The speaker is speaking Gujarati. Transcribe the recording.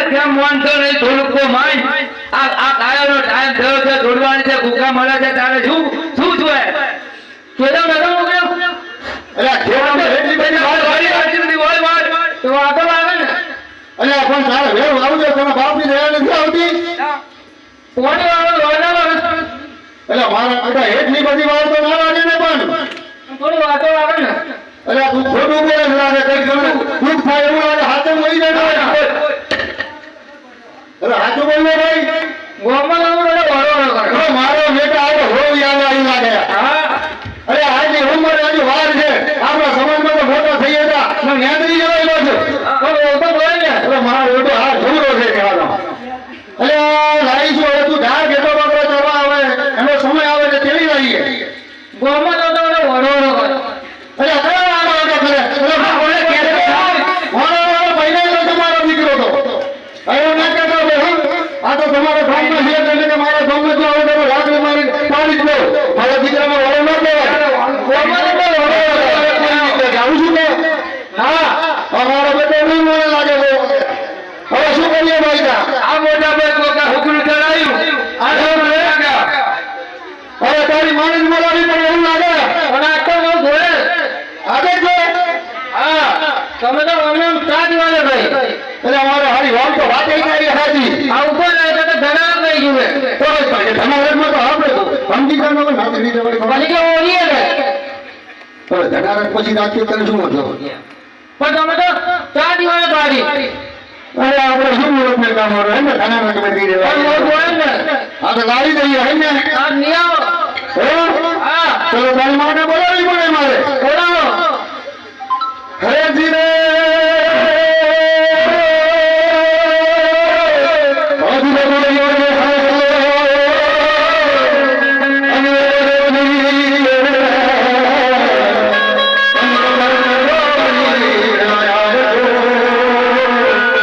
કેમ માનતો નહીં થોડુંક તો માન આ કાયાનો ટાઈમ થયો છે દોડવાની છે ભૂખા મળે છે તારે શું જોઈએ કેદા નતો મોકલ્યો અરે ખેડો એટલી બધી વાત વાળી આટલી બધી વાત તો આગળ આવે ને અરે પણ તારે વેર આવજો તને બાપની દયા નથી આવતી કોની વાળો રોનાનો એટલે મારા બેટા એટલી બધી વાત તો ના લાગે ને પણ થોડી વાતો આવે ને અરે તું ખોટું બોલે છે લાગે કઈ ગમે દુઃખ થાય એવું લાગે હાથે મળી જાય અરે હાથું બોલને ભાઈ ગોમાં આવું વડો કરે મારો બેટા આવે હોવ યાદ આવી લાગે હા અરે આજની ઉંમર હજી વાર છે આપણા સમાજમાં તો મોટો થઈ ગયા નેત્રી જવાયેલો છે તો બોલે ને અરે મારો બેટો આ ઢૂરો છે કહેવાનો અરે લાવીશું હવે તું ઢાળ ઘેટો બકરો ચરવા આવે એનો સમય આવે એટલે તેડી લાવીએ ગોમાં તો વડો કરે અરે કયો આનો હતો કરે અરે બોલે કે મારો મહિને તો તમારો દીકરો તો અરે ના કહેતો આ તો તમારો ગામનો છે એટલે કે મારા ગામનો જો આવે તો લાકડી મારી પાડી જ દો મારા દીકરામાં વડો ન કહેવાય ગોમાં તો વડો આવું છું કે હા અમારો બેટો નહીં મને લાગે છે હવે શું કરીએ ભાઈ આ મોટા બે કોકા હુકડું ચડાયું આ સૌ લાગ્યા હવે તારી માણસ બોલાવી પણ એવું લાગે અને આખો બહુ ધોળે આગળ જો હા તમે તો અમને ચાર વાળે ભાઈ એટલે અમારે હારી વાત તો વાત કરી હાજી આ ઉપર આવે તો ધના થઈ ગયું તો ધનારજમાં તો આપણે સમજી કરવાનો નથી નહીં પછી કે ઓળીએ ને હવે ધનારજ પછી રાખીએ ત્યારે શું મતલબ પણ તમે તો ચાર દિવસે પાડી અરે આપણે શું મુહૂર્ત ને કામ હોય ને ધનારજ માં દઈ દેવા પણ બહુ હોય ને આ તો લાવી દઈએ હે ને આ નિયાવ હા ચલો તારી માને બોલાવી પડે મારે બોલાવો હરે ધીરે